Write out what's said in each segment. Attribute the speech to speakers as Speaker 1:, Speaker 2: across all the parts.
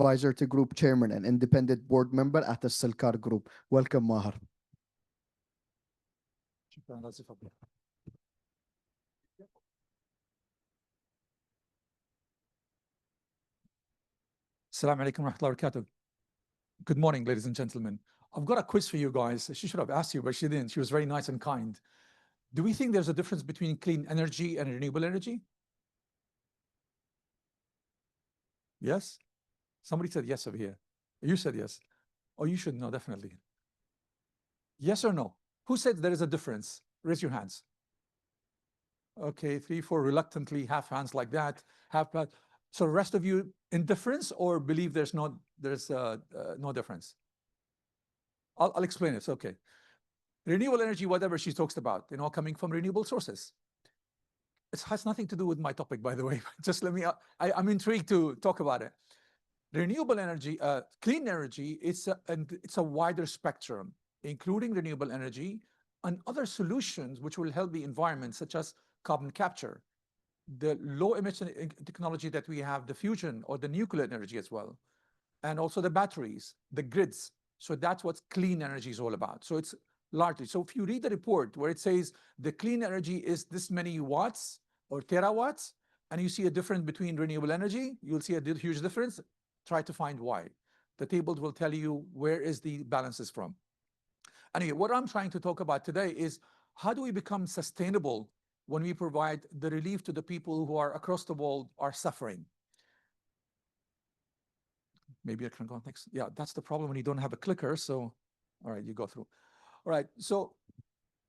Speaker 1: advisor to group chairman and independent board member at the Silkar Group. Welcome, Maher.
Speaker 2: Assalamu alaikum wa rahmatullahi wa barakatuh. Good morning, ladies and gentlemen. I've got a quiz for you guys. She should have asked you, but she didn't. She was very nice and kind. Do we think there's a difference between clean energy and renewable energy? Yes? Somebody said yes over here. You said yes. Oh, you should know, definitely. Yes or no? Who said there is a difference? Raise your hands. Okay, 3, 4, reluctantly, half hands like that, half. So the rest of you indifference or believe there's no difference? I'll explain it. Okay. Renewable energy, whatever she talks about, coming from renewable sources. It has nothing to do with my topic, by the way. Just let me, I'm intrigued to talk about it. Renewable energy, clean energy, it's a wider spectrum, including renewable energy and other solutions which will help the environment, such as carbon capture, the low emission technology that we have, the fusion or the nuclear energy as well, and also the batteries, the grids. So that's what clean energy is all about. So it's largely, so if you read the report where it says the clean energy is this many watts or terawatts, and you see a difference between renewable energy, you'll see a huge difference. Try to find why. The tables will tell you where is the balances from. Anyway, what I'm trying to talk about today is how do we become sustainable when we provide the relief to the people who are across the world are suffering. Maybe I can go next. Yeah, that's the problem when you don't have a clicker. So, all right, you go through. All right, so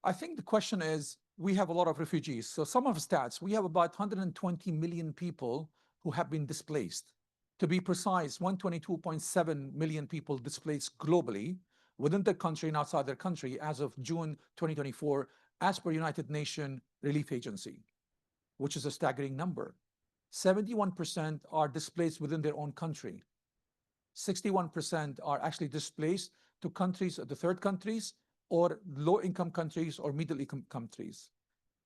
Speaker 2: I think the question is, we have a lot of refugees. So some of the stats, we have about 120 million people who have been displaced. To be precise, 122.7 million people displaced globally within their country and outside their country as of June 2024, as per United Nations Relief Agency, which is a staggering number. 71% are displaced within their own country. 61% are actually displaced to countries, the third countries, or low-income countries or middle-income countries.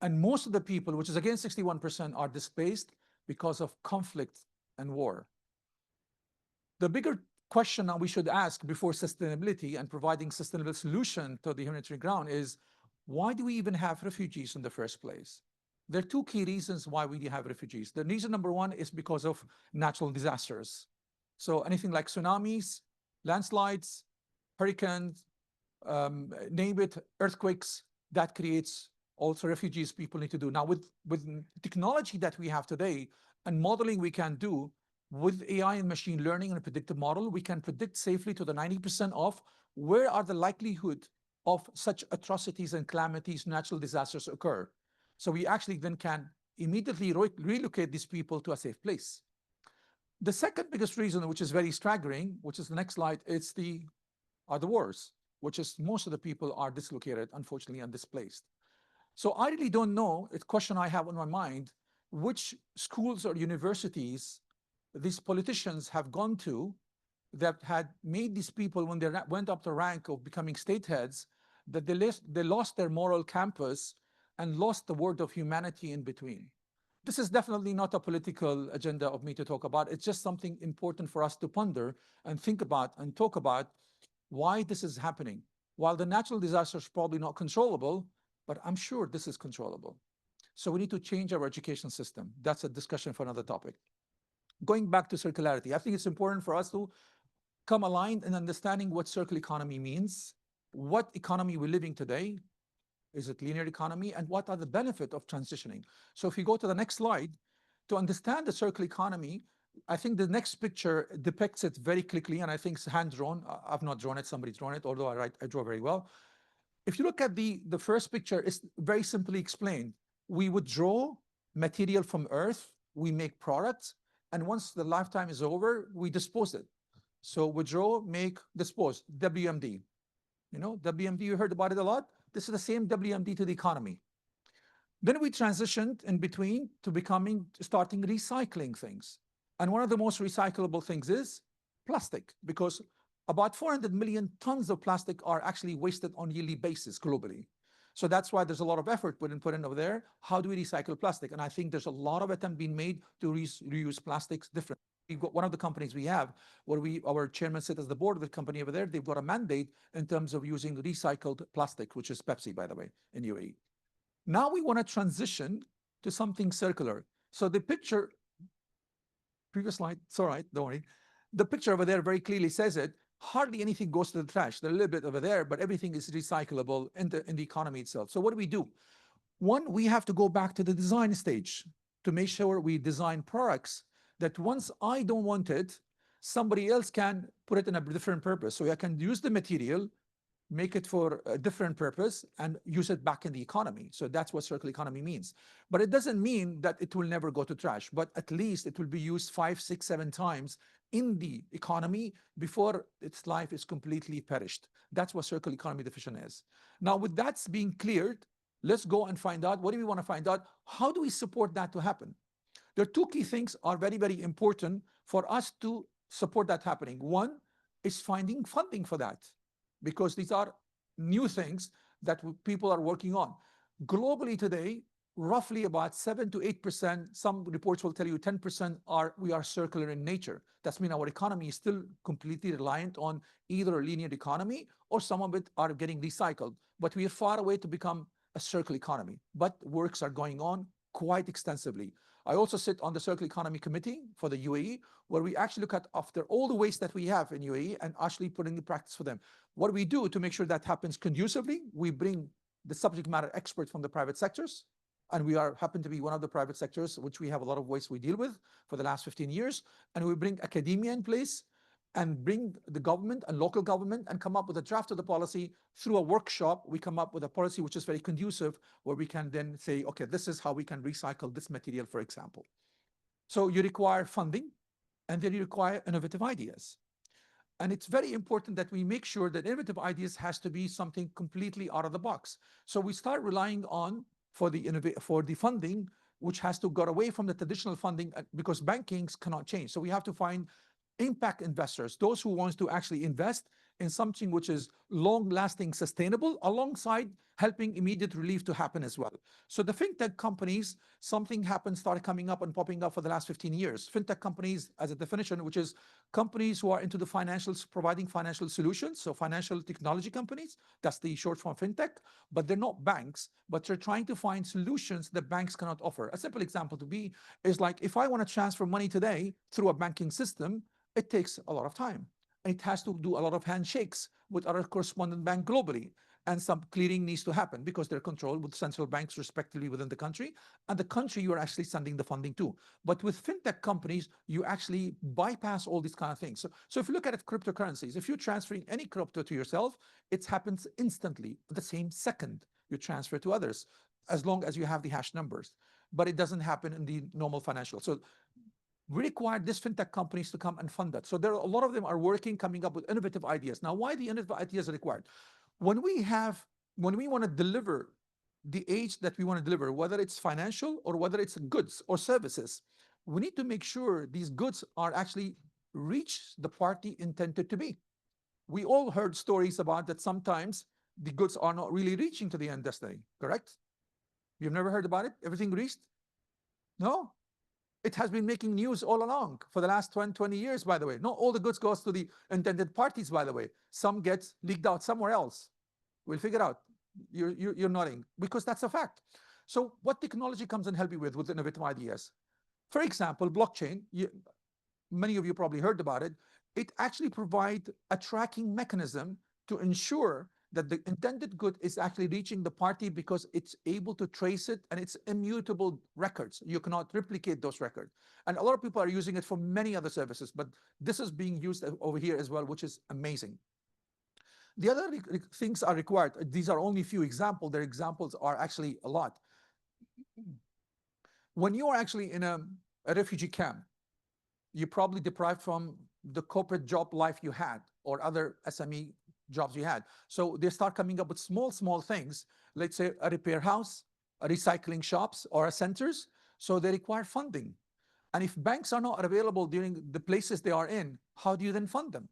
Speaker 2: And most of the people, which is again 61%, are displaced because of conflict and war. The bigger question that we should ask before sustainability and providing sustainable solution to the humanitarian ground is, why do we even have refugees in the first place? There are two key reasons why we have refugees. The reason number one is because of natural disasters. So anything like tsunamis, landslides, hurricanes, name it, earthquakes, that creates also refugees people need to do. Now with technology that we have today and modeling we can do, with AI and machine learning and a predictive model, we can predict safely to the 90% of where are the likelihood of such atrocities and calamities, natural disasters occur. So we actually then can immediately relocate these people to a safe place. The second biggest reason, which is very staggering, which is the next slide, are the wars, which is most of the people are dislocated, unfortunately, and displaced. So I really don't know, it's a question I have on my mind, which schools or universities these politicians have gone to that had made these people, when they went up the rank of becoming state heads, that they lost their moral campus and lost the word of humanity in between. This is definitely not a political agenda of me to talk about. It's just something important for us to ponder and think about and talk about why this is happening. While the natural disaster is probably not controllable, but I'm sure this is controllable. So we need to change our education system. That's a discussion for another topic. Going back to circularity, I think it's important for us to come aligned in understanding what circular economy means, what economy we're living today, is it linear economy, and what are the benefits of transitioning. So if you go to the next slide, to understand the circular economy, I think the next picture depicts it very quickly, and I think it's hand-drawn. I've not drawn it, somebody's drawn it, although I draw very well. If you look at the first picture, it's very simply explained. We would draw material from Earth, we make products, and once the lifetime is over, we dispose it. So withdraw, make, dispose, WMD. You know, WMD, you heard about it a lot. This is the same WMD to the economy. Then we transitioned in between to starting recycling things. And one of the most recyclable things is plastic, because about 400 million tons of plastic are actually wasted on a yearly basis globally. So that's why there's a lot of effort put in over there. How do we recycle plastic? And I think there's a lot of attempt being made to reuse plastics differently. we've got one of the companies we have where our chairman sits as the board of the company over there. They've got a mandate in terms of using recycled plastic, which is Pepsi, by the way, in UAE. Now we want to transition to something circular. So the picture, previous slide, it's all right, don't worry. The picture over there very clearly says it. Hardly anything goes to the trash. There's a little bit over there, but everything is recyclable in the economy itself. So what do? One, we have to go back to the design stage to make sure we design products that once I don't want it, somebody else can put it in a different purpose. So I can use the material, make it for a different purpose, and use it back in the economy. So that's what circular economy means. But it doesn't mean that it will never go to trash, but at least it will be used 5, 6, 7 times in the economy before its life is completely perished. That's what circular economy definition is. Now, with that being cleared, let's go and find out, what do we want to find out? How do we support that to happen? There are two key things are very, very important for us to support that happening. One is finding funding for that, because these are new things that people are working on. Globally today, roughly about 7 to 8%, some reports will tell you 10% we are circular in nature. That means our economy is still completely reliant on either a linear economy or some of it are getting recycled. But we are far away to become a circular economy. But works are going on quite extensively. I also sit on the Circular Economy Committee for the UAE, where we actually look at after all the waste that we have in UAE and actually putting the practice for them. What we do to make sure that happens conducively, we bring the subject matter experts from the private sectors, and we happen to be one of the private sectors, which we have a lot of waste we deal with for the last 15 years, and we bring academia in place and bring the government and local government and come up with a draft of the policy through a workshop. We come up with a policy which is very conducive, where we can then say, okay, this is how we can recycle this material, for example. So you require funding, and then you require innovative ideas. And it's very important that we make sure that innovative ideas has to be something completely out of the box. So we start relying on for the funding, which has to go away from the traditional funding, because bankings cannot change. So we have to find impact investors, those who want to actually invest in something which is long-lasting, sustainable, alongside helping immediate relief to happen as well. So the fintech companies, something happened, started coming up and popping up for the last 15 years. Fintech companies, as a definition, which is companies who are into the financials, providing financial solutions, so financial technology companies, that's the short form fintech, but they're not banks, but they're trying to find solutions that banks cannot offer. A simple example to be is like, if I want to transfer money today through a banking system, it takes a lot of time. And it has to do a lot of handshakes with other correspondent bank globally. And some clearing needs to happen because they're controlled with central banks respectively within the country. And the country you're actually sending the funding to. But with fintech companies, you actually bypass all these kind of things. So if you look at it, cryptocurrencies, if you're transferring any crypto to yourself, it happens instantly, the same second you transfer to others, as long as you have the hash numbers. But it doesn't happen in the normal financial. So we require these fintech companies to come and fund that. So there are a lot of them are working, coming up with innovative ideas. Now, why the innovative ideas are required? When we want to deliver the age that we want to deliver, whether it's financial or whether it's goods or services, we need to make sure these goods are actually reach the party intended to be. We all heard stories about that sometimes the goods are not really reaching to the end destiny, correct? You've never heard about it? Everything reached? No? It has been making news all along for the last 20 years, by the way. Not all the goods goes to the intended parties, by the way. Some gets leaked out somewhere else. We'll figure out. You're nodding, because that's a fact. So what technology comes and help you with innovative ideas? For example, blockchain, many of you probably heard about it. It actually provides a tracking mechanism to ensure that the intended good is actually reaching the party, because it's able to trace it and it's immutable records. You cannot replicate those records. And a lot of people are using it for many other services, but this is being used over here as well, which is amazing. The other things are required. These are only a few examples. Their examples are actually a lot. When you are actually in a refugee camp, you're probably deprived from the corporate job life you had or other SME jobs you had. So they start coming up with small things, let's say a repair house, a recycling shops, or a centers. So they require funding. And if banks are not available during the places they are in, how do you then fund them?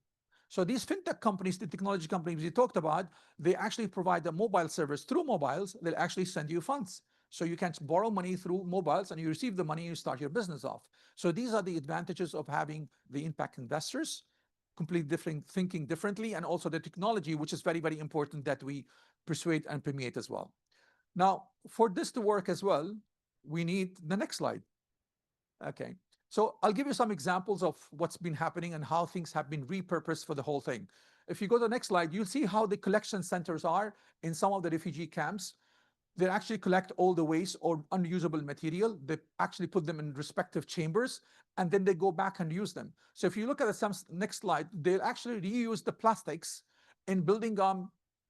Speaker 2: So these fintech companies, the technology companies we talked about, they actually provide a mobile service. Through mobiles, they'll actually send you funds. So you can borrow money through mobiles and you receive the money and you start your business off. So these are the advantages of having the impact investors, completely different, thinking differently, and also the technology, which is very, very important that we persuade and permeate as well. Now, for this to work as well, we need the next slide. Okay. So I'll give you some examples of what's been happening and how things have been repurposed for the whole thing. If you go to the next slide, you'll see how the collection centers are in some of the refugee camps. They actually collect all the waste or unusable material. They actually put them in respective chambers, and then they go back and use them. So if you look at the next slide, they'll actually reuse the plastics in building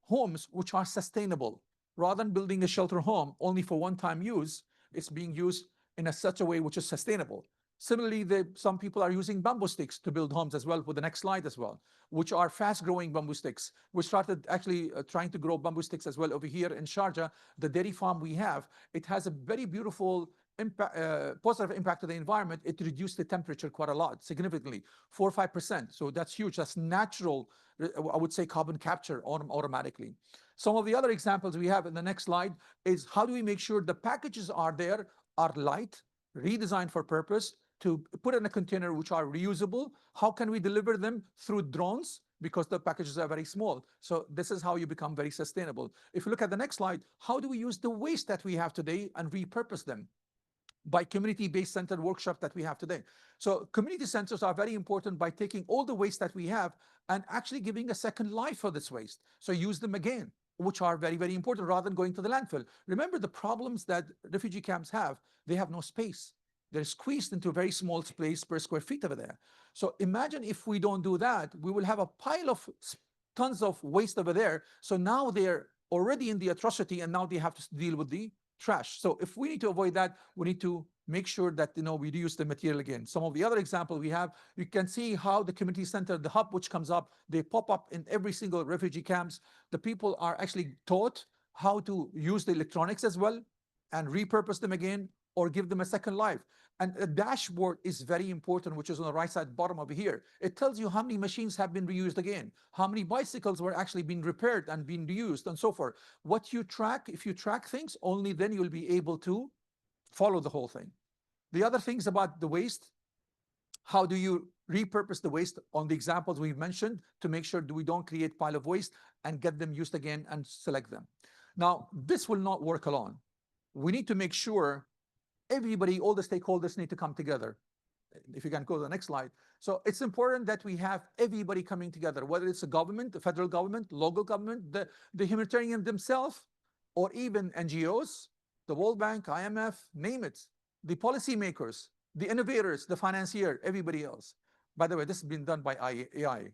Speaker 2: homes which are sustainable. Rather than building a shelter home only for one-time use, it's being used in such a way which is sustainable. Similarly, some people are using bamboo sticks to build homes as well, for the next slide as well, which are fast-growing bamboo sticks. We started actually trying to grow bamboo sticks as well over here in Sharjah. The dairy farm we have, it has a very beautiful impact, positive impact to the environment. It reduced the temperature quite a lot, significantly, 4 or 5%. So that's huge. That's natural, I would say, carbon capture automatically. Some of the other examples we have in the next slide is how do we make sure the packages are there, are light, redesigned for purpose, to put in a container which are reusable. How can we deliver them? Through drones, because the packages are very small. So this is how you become very sustainable. If you look at the next slide, how do we use the waste that we have today and repurpose them? By community-based centered workshop that we have today. So community centers are very important by taking all the waste that we have and actually giving a second life for this waste. So use them again, which are very, very important, rather than going to the landfill. Remember the problems that refugee camps have. They have no space. They're squeezed into a very small space per square feet over there. So imagine if we don't do that, we will have a pile of tons of waste over there. So now they're already in the atrocity, and now they have to deal with the trash. So if we need to avoid that, we need to make sure that we reuse the material again. Some of the other example we have, you can see how the community center, the hub which comes up, they pop up in every single refugee camps. The people are actually taught how to use the electronics as well and repurpose them again or give them a second life. And a dashboard is very important, which is on the right side bottom over here. It tells you how many machines have been reused again, how many bicycles were actually being repaired and being reused, and so forth. What you track, if you track things, only then you'll be able to follow the whole thing. The other things about the waste, how do you repurpose the waste on the examples we've mentioned to make sure that we don't create pile of waste and get them used again and select them. Now, this will not work alone. We need to make sure everybody, all the stakeholders need to come together. If you can go to the next slide. So it's important that we have everybody coming together, whether it's the government, the federal government, local government, the humanitarian themselves, or even NGOs, the World Bank, IMF, name it, the policymakers, the innovators, the financier, everybody else. By the way, this has been done by AI.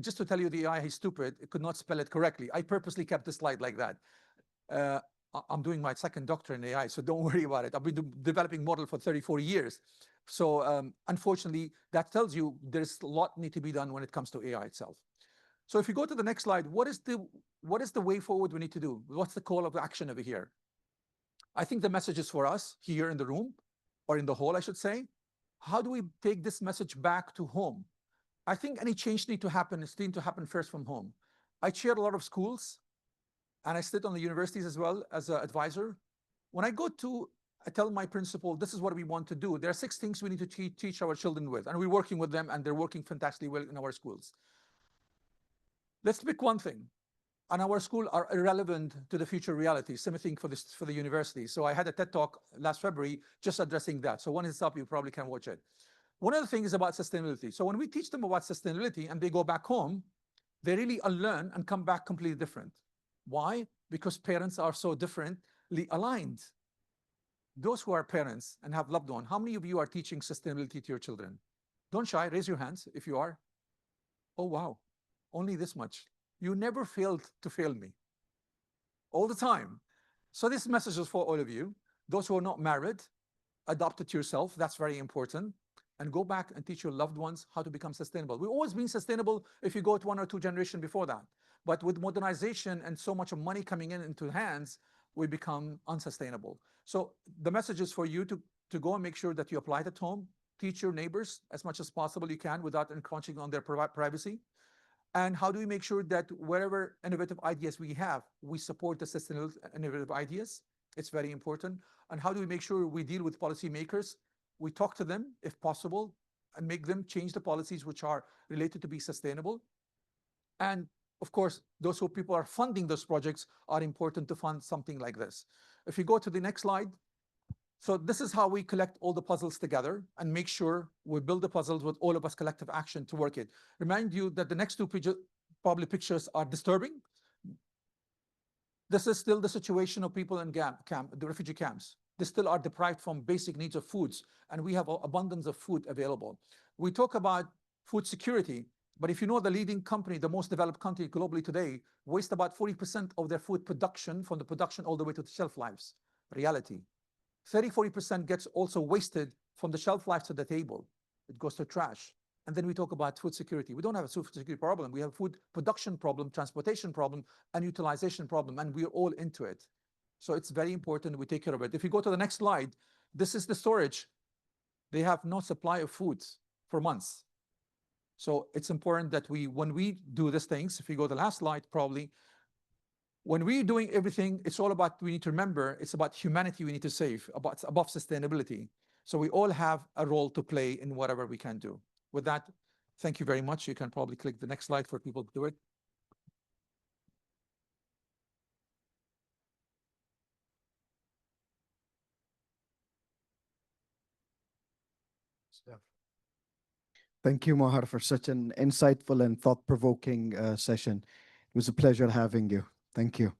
Speaker 2: Just to tell you, the AI is stupid. It could not spell it correctly. I purposely kept the slide like that. I'm doing my second doctorate in AI, so don't worry about it. I've been developing model for 34 years. So unfortunately, that tells you there's a lot need to be done when it comes to AI itself. So if you go to the next slide, what is the way forward we need to do? What's the call of action over here? I think the message is for us here in the room, or in the hall, I should say. How do we take this message back to home? I think any change need to happen first from home. I chair a lot of schools, and I sit on the universities as well as an advisor. When I tell my principal, this is what we want to do. There are 6 things we need to teach our children with, and we're working with them, and they're working fantastically well in our schools. Let's pick one thing. And our school are irrelevant to the future reality. Same thing for the university. So I had a TED talk last February just addressing that. So when it's up, you probably can watch it. One of the things is about sustainability. So when we teach them about sustainability and they go back home, they really unlearn and come back completely different. Why? Because parents are so differently aligned. Those who are parents and have loved ones, how many of you are teaching sustainability to your children? Don't shy, raise your hands if you are. Oh, wow, only this much. You never failed to fail me. All the time. So this message is for all of you. Those who are not married, adopt it yourself. That's very important. And go back and teach your loved ones how to become sustainable. We've always been sustainable if you go to 1 or 2 generations before that. But with modernization and so much money coming into hands, we become unsustainable. So the message is for you to go and make sure that you apply it at home. Teach your neighbors as much as possible you can without encroaching on their privacy. And how do we make sure that wherever innovative ideas we have, we support the sustainable innovative ideas? It's very important. And how do we make sure we deal with policymakers? We talk to them, if possible, and make them change the policies which are related to be sustainable. And of course, those who people are funding those projects are important to fund something like this. If you go to the next slide, so this is how we collect all the puzzles together and make sure we build the puzzles with all of us collective action to work it. Remind you that the next two probably pictures are disturbing. This is still the situation of people in the refugee camps. They still are deprived from basic needs of foods, and we have abundance of food available. We talk about food security, but if you know the leading company, the most developed country globally today, waste about 40% of their food production from the production all the way to the shelf lives. Reality. 30–40% gets also wasted from the shelf life to the table. It goes to trash. And then we talk about food security. We don't have a food security problem. We have a food production problem, transportation problem, and utilization problem, and we're all into it. So it's very important we take care of it. If you go to the next slide, this is the storage. They have no supply of foods for months. So it's important that when we do these things, if you go to the last slide, probably, when we're doing everything, it's all about, we need to remember, it's about humanity we need to save, above sustainability. So we all have a role to play in whatever we can do. With that, thank you very much. You can probably click the next slide for people to do it.
Speaker 1: Thank you, Maher, for such an insightful and thought-provoking session. It was a pleasure having you. Thank you.